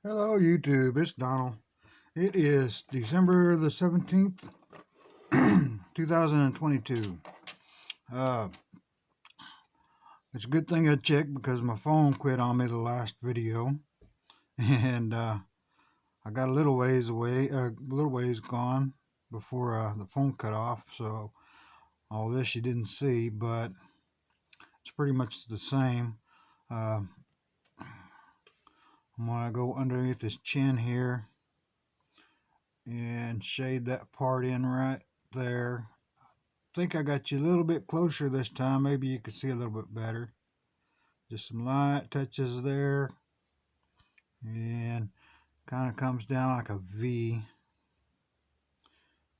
Hello YouTube, it's Donald. It is December the 17th, 2022. Uh, it's a good thing I checked because my phone quit on me the last video. And I got a little ways away, a little ways gone before the phone cut off. So all this you didn't see, but it's pretty much the same. Uh, I'm going to go underneath his chin here and shade that part in right there. Think I got you a little bit closer this time. Maybe you can see a little bit better. Just some light touches there, and kind of comes down like a V.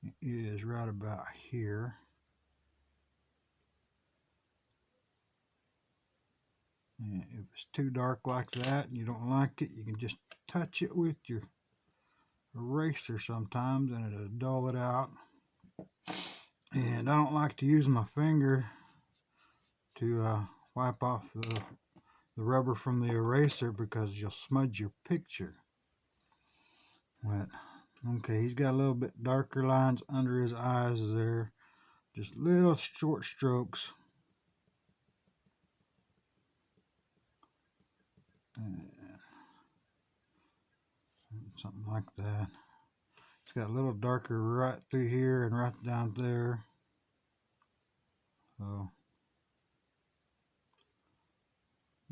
It is right about here. And if it's too dark like that and you don't like it, you can just touch it with your eraser sometimes and it'll dull it out. And I don't like to use my finger to wipe off the rubber from the eraser because you'll smudge your picture. But okay, he's got a little bit darker lines under his eyes there. Just little short strokes. And something like that. It's got a little darker right through here and right down there. So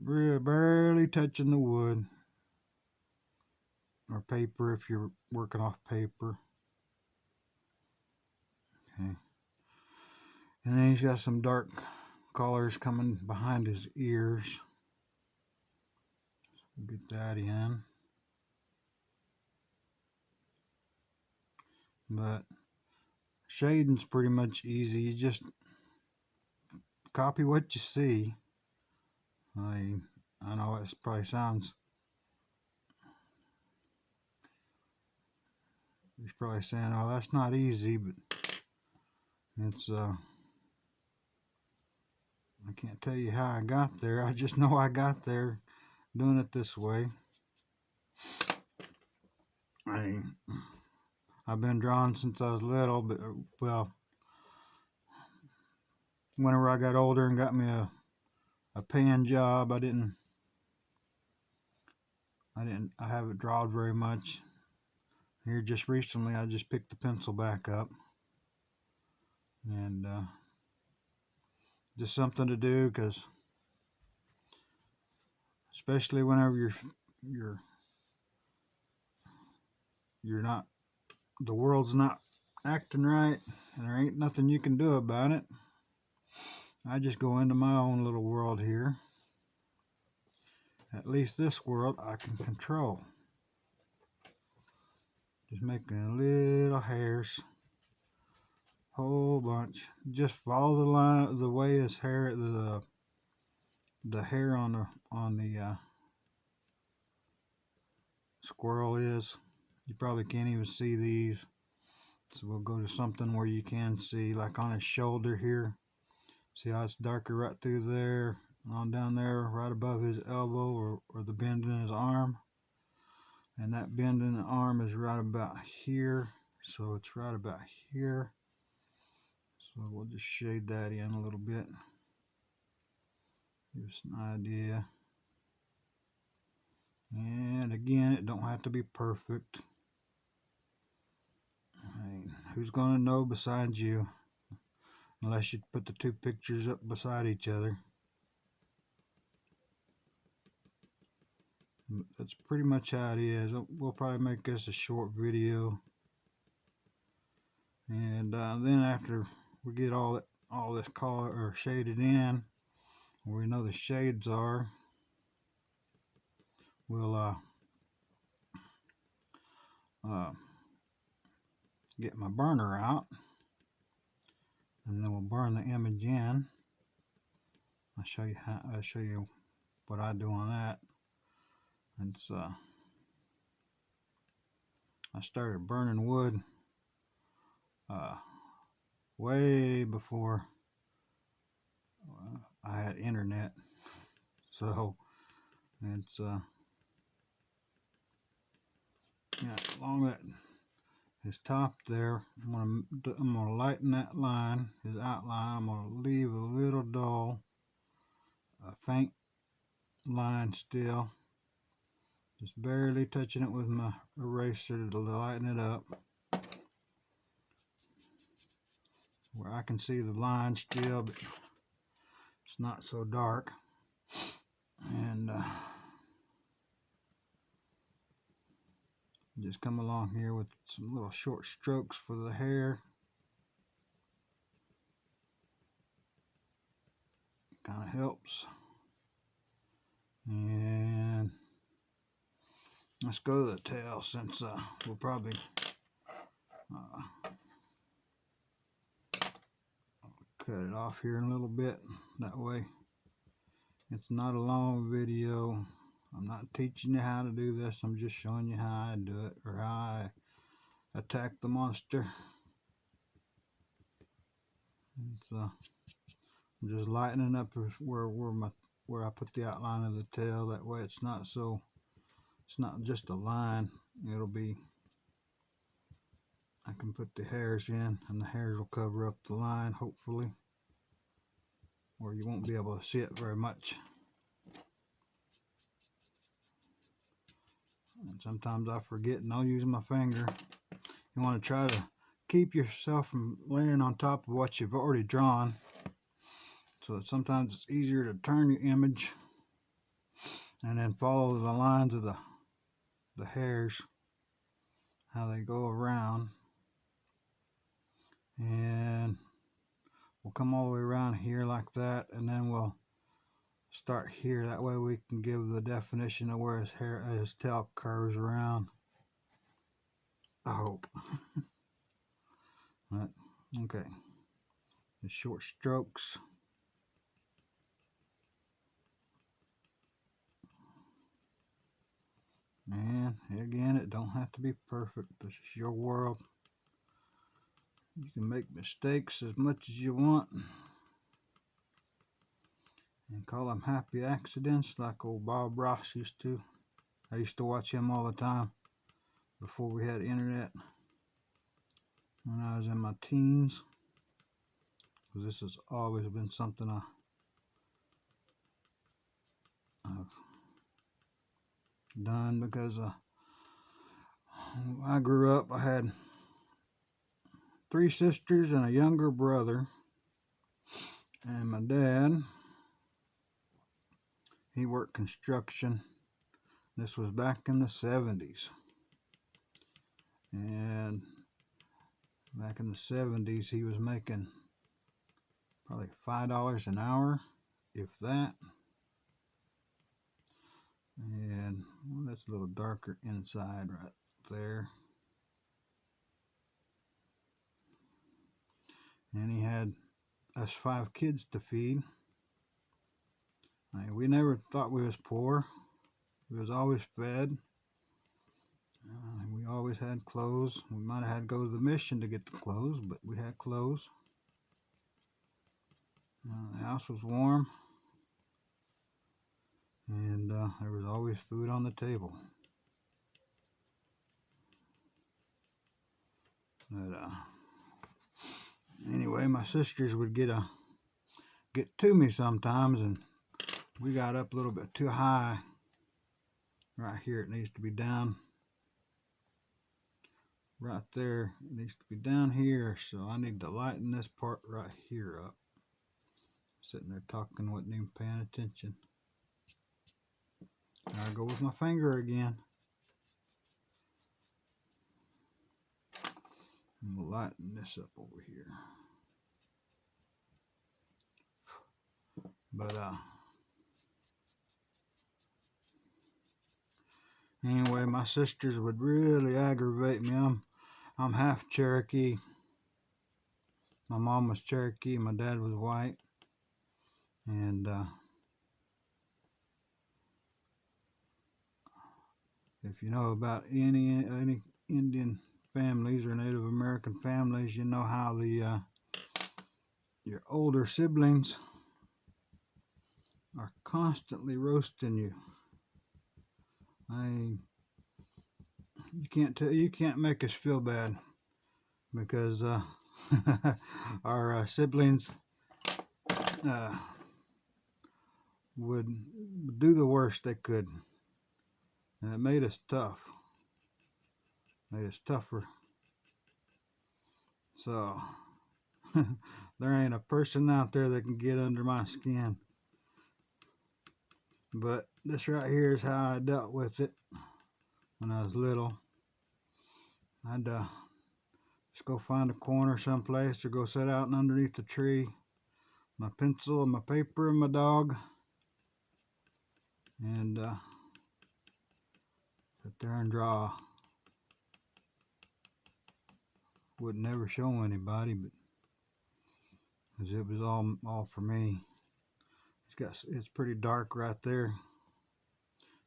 really barely touching the wood or paper if you're working off paper. Okay. And then he's got some dark colors coming behind his ears. Get that in. But shading's pretty much easy. You just copy what you see. I know it probably sounds, you're probably saying, oh, that's not easy, but it's I can't tell you how I got there. I just know I got there doing it this way. I've been drawing since I was little, but well, whenever I got older and got me a paying job, I haven't drawn very much. Here just recently I just picked the pencil back up, and just something to do, because especially whenever you're not, the world's not acting right and there ain't nothing you can do about it. I just go into my own little world here. At least this world I can control. Just making little hairs, whole bunch. Just follow the line, the way his hair, the hair on the squirrel is. You probably can't even see these, so we'll go to something where you can see, like on his shoulder here. See how it's darker right through there, on down there, right above his elbow, or the bend in his arm. And that bend in the arm is right about here, so it's right about here. So we'll just shade that in a little bit. Give us an idea. And again, it don't have to be perfect. I mean, who's going to know besides you? Unless you put the two pictures up beside each other. That's pretty much how it is. We'll probably make this a short video. And then after we get all this color or shaded in, where we know the shades are, we'll get my burner out, and then we'll burn the image in. I'll show you what I do on that. It's I started burning wood way before I had internet, so it's along that his top there. I'm gonna lighten that line, his outline. I'm gonna leave a little dull, a faint line still. Just barely touching it with my eraser to lighten it up, where I can see the line still, but it's not so dark. And just come along here with some little short strokes for the hair. Kind of helps. And let's go to the tail, since we'll probably cut it off here in a little bit. That way it's not a long video. I'm not teaching you how to do this. I'm just showing you how I do it, or how I attack the monster. It's I'm just lightening up where I put the outline of the tail. That way it's not just a line. It'll be, I can put the hairs in, and the hairs will cover up the line, hopefully, or you won't be able to see it very much. And sometimes I forget and I'll use my finger. You want to try to keep yourself from laying on top of what you've already drawn. So sometimes it's easier to turn your image and then follow the lines of the hairs, how they go around. And we'll come all the way around here like that, and then we'll start here. That way we can give the definition of where his tail curves around, I hope. Right. Okay, the short strokes. And again, it don't have to be perfect. This is your world. You can make mistakes as much as you want and call them happy accidents, like old Bob Ross used to. I used to watch him all the time before we had internet, when I was in my teens, because this has always been something I've done, because I grew up, I had 3 sisters and a younger brother, and my dad, he worked construction. This was back in the 70s, and back in the 70s he was making probably $5 an hour, if that. And well, that's a little darker inside right there. And he had us 5 kids to feed. We never thought we was poor. We was always fed. We always had clothes. We might have had to go to the mission to get the clothes, but we had clothes. The house was warm, and there was always food on the table. But anyway, my sisters would get to me sometimes, and we got up a little bit too high. Right here, it needs to be down. Right there, it needs to be down here, so I need to lighten this part right here up. Sitting there talking, wasn't even paying attention. There I go with my finger again. And we'll lighten this up over here. But anyway, my sisters would really aggravate me. I'm half Cherokee. My mom was Cherokee, my dad was white. And if you know about any Indian families or Native American families, you know how your older siblings are constantly roasting you. you can't make us feel bad because our siblings would do the worst they could, and it made us tough. Made us tougher. So there ain't a person out there that can get under my skin. But this right here is how I dealt with it when I was little. I'd just go find a corner someplace or go sit out underneath the tree, my pencil and my paper and my dog, and sit there and draw. Would never show anybody, but because it was all for me. It's pretty dark right there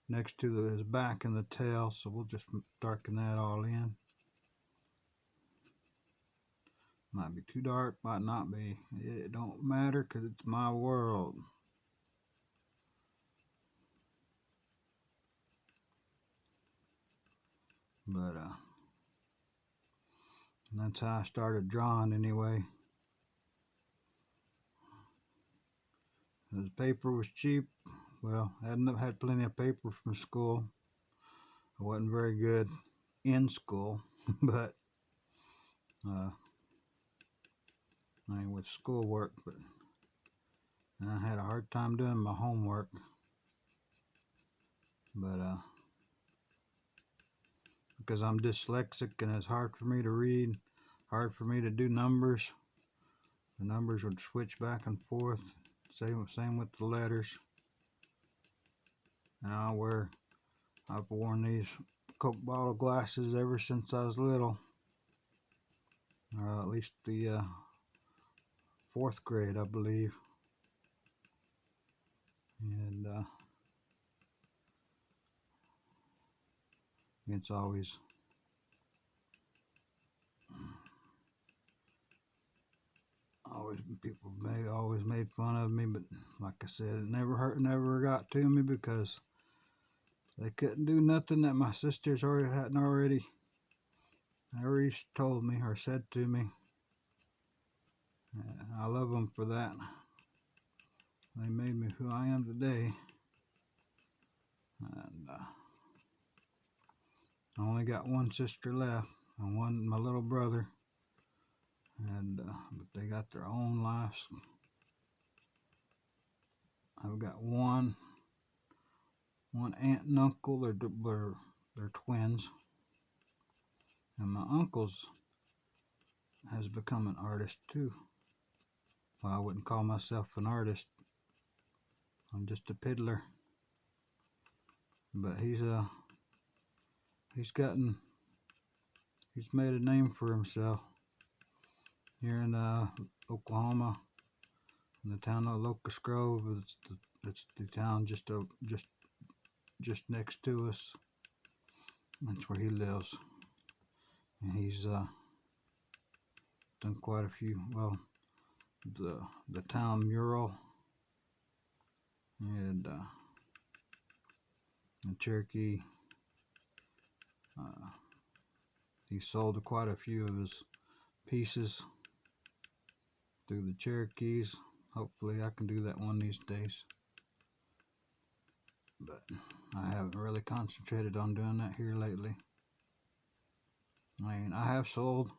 next to his back and the tail, so we'll just darken that all in. Might be too dark, might not be. It don't matter because it's my world. But that's how I started drawing anyway. The paper was cheap. Well, I had plenty of paper from school. I wasn't very good in school, but I mean with schoolwork, and I had a hard time doing my homework. But because I'm dyslexic and it's hard for me to read, hard for me to do numbers. The numbers would switch back and forth. Same with the letters. And I've worn these Coke bottle glasses ever since I was little. At least the 4th grade, I believe. And it's always people always made fun of me, but like I said, it never got to me because they couldn't do nothing that my sisters hadn't already told me or said to me. I love them for that. They made me who I am today. And I only got one sister left, and my little brother. And but they got their own lives. I've got one aunt and uncle. They're twins, and my uncle's has become an artist too. Well, I wouldn't call myself an artist. I'm just a piddler. But he's made a name for himself here in Oklahoma, in the town of Locust Grove. It's the town just next to us. That's where he lives, and he's done quite a few. Well, the town mural and in Cherokee. He sold quite a few of his pieces through the Cherokees. Hopefully I can do that one of these days. But I haven't really concentrated on doing that here lately. I mean, I have sold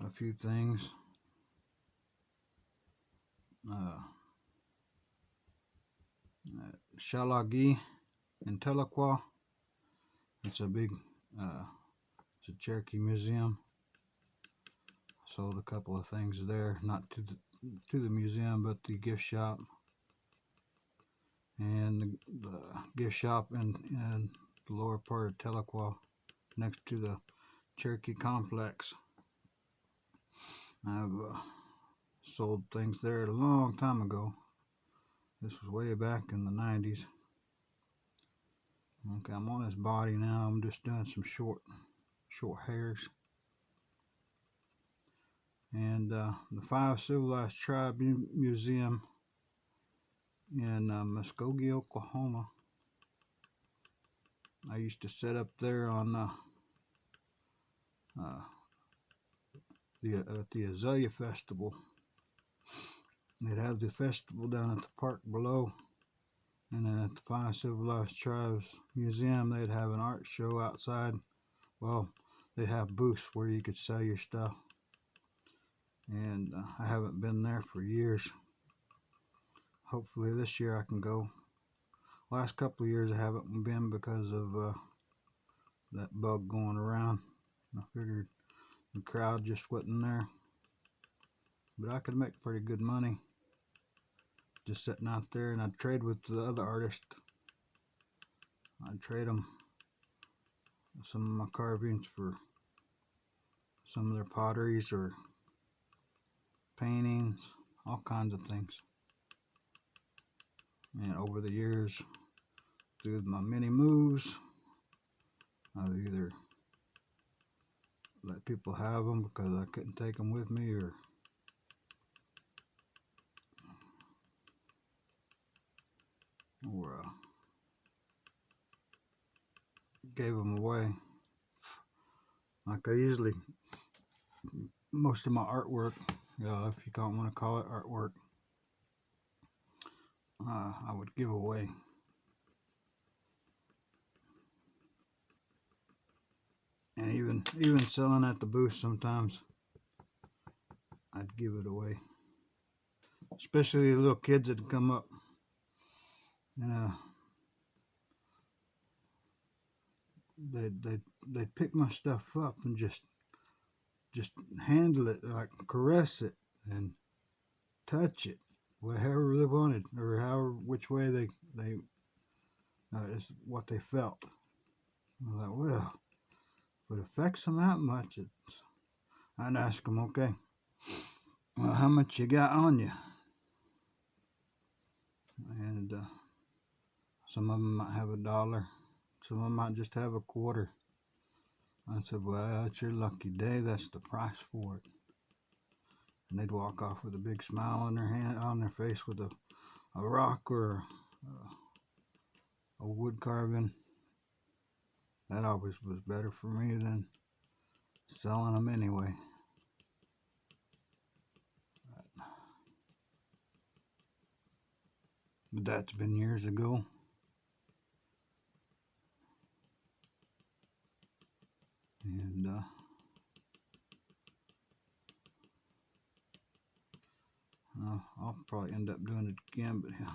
a few things. Shalagi in Tahlequah. It's a big, it's a Cherokee museum. Sold a couple of things there, not to the museum, but the gift shop. And the gift shop in the lower part of Tahlequah, next to the Cherokee complex. I've sold things there a long time ago. This was way back in the 90s. Okay, I'm on his body now. I'm just doing some short hairs. And the 5 Civilized Tribe Museum in Muskogee, Oklahoma. I used to set up there on at the Azalea Festival. They'd have the festival down at the park below, and then at the Pine Civilized Tribes Museum, they'd have an art show outside. Well, they'd have booths where you could sell your stuff, and I haven't been there for years. Hopefully this year I can go. Last couple of years I haven't been because of that bug going around. I figured the crowd just wasn't there, but I could make pretty good money just sitting out there, and I'd trade with the other artists. I'd trade them some of my carvings for some of their potteries or paintings, all kinds of things. And over the years, through my many moves, I've either let people have them because I couldn't take them with me, or gave them away. Like I usually, most of my artwork, if you don't want to call it artwork, I would give away. And even selling at the booth sometimes, I'd give it away. Especially the little kids that come up, they'd pick my stuff up and just handle it, like caress it and touch it, whatever they wanted, or which way they is what they felt. I thought, well, if it affects them that much, I'd ask them, okay, well, how much you got on you? And some of them might have $1, some of them might just have a quarter. I said, well, it's your lucky day, that's the price for it. And they'd walk off with a big smile on their face with a rock or a wood carving. That always was better for me than selling them anyway. But that's been years ago. And I'll probably end up doing it again, but yeah,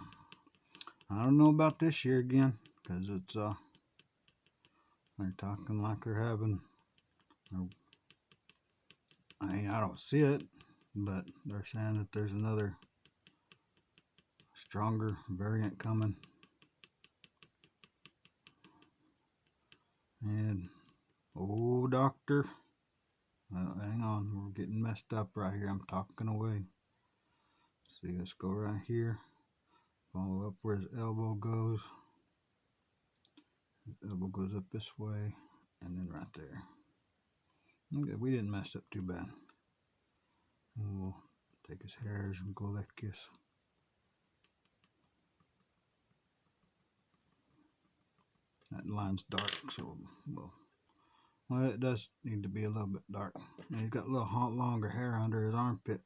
I don't know about this year again, because it's they're talking like they're having, I don't see it, but they're saying that there's another stronger variant coming. And doctor, hang on, we're getting messed up right here. I'm talking away. See, let's go right here, follow up where his elbow goes. His elbow goes up this way, and then right there. Okay, we didn't mess up too bad. And we'll take his hairs and go like this. That line's dark, so well, it does need to be a little bit dark. And he's got a little longer hair under his armpit,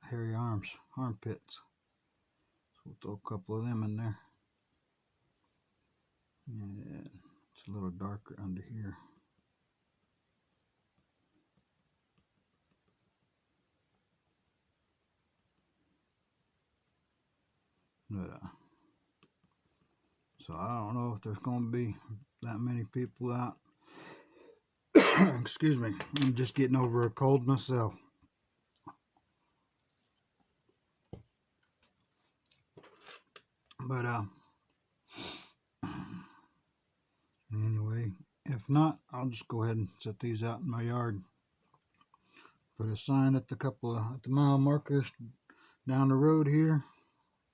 hairy armpits. So we'll throw a couple of them in there. Yeah, it's a little darker under here. But so I don't know if there's going to be that many people out. Excuse me, I'm just getting over a cold myself. But anyway, if not, I'll just go ahead and set these out in my yard. Put a sign at the mile markers down the road here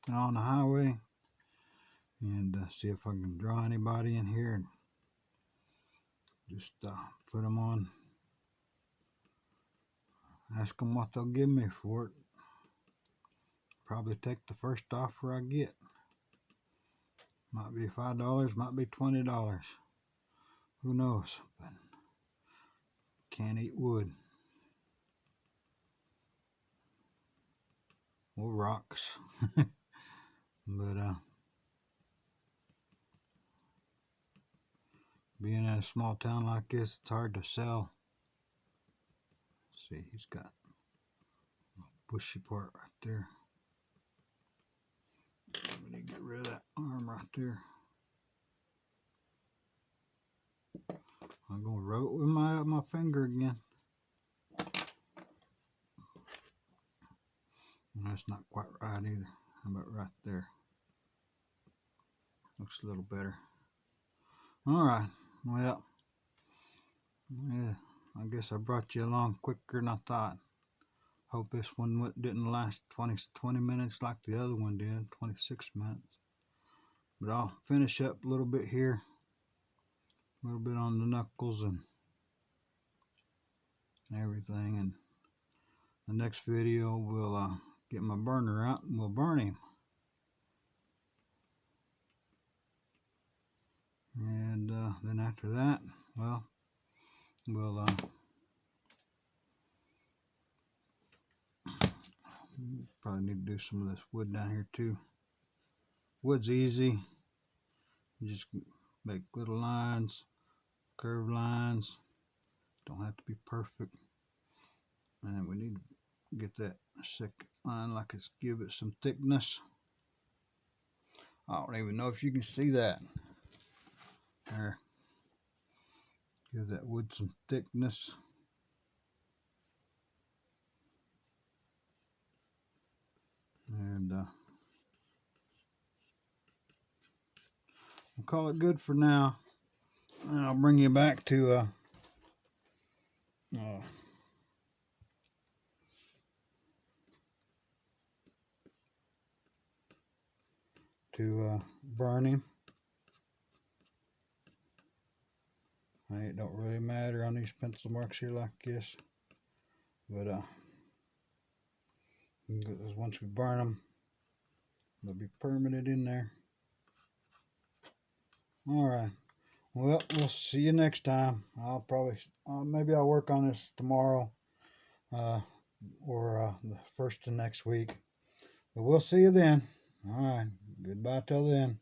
and on the highway, and see if I can draw anybody in here and just put them on. Ask them what they'll give me for it. Probably take the first offer I get. Might be $5, might be $20. Who knows? But can't eat wood or rocks. But being in a small town like this, it's hard to sell. Let's see, he's got a bushy part right there. I'm gonna get rid of that arm right there. I'm gonna roll it with my finger again. And that's not quite right either. How about right there? Looks a little better. All right. Well, yeah. I guess I brought you along quicker than I thought. Hope this one didn't last 20 minutes like the other one did, 26 minutes. But I'll finish up a little bit here, a little bit on the knuckles and everything. And the next video, we'll get my burner out and we'll burn him. And then after that, well, we'll probably need to do some of this wood down here too. Wood's easy. You just make little lines, curved lines. Don't have to be perfect. And we need to get that second line like it's, give it some thickness. I don't even know if you can see that. There. Give that wood some thickness. And we'll call it good for now. And I'll bring you back to burn him. It don't really matter on these pencil marks here like this, but once we burn them, they'll be permanent in there. All right. Well, we'll see you next time. I'll probably maybe I'll work on this tomorrow, or the first of next week. But we'll see you then. All right. Goodbye till then.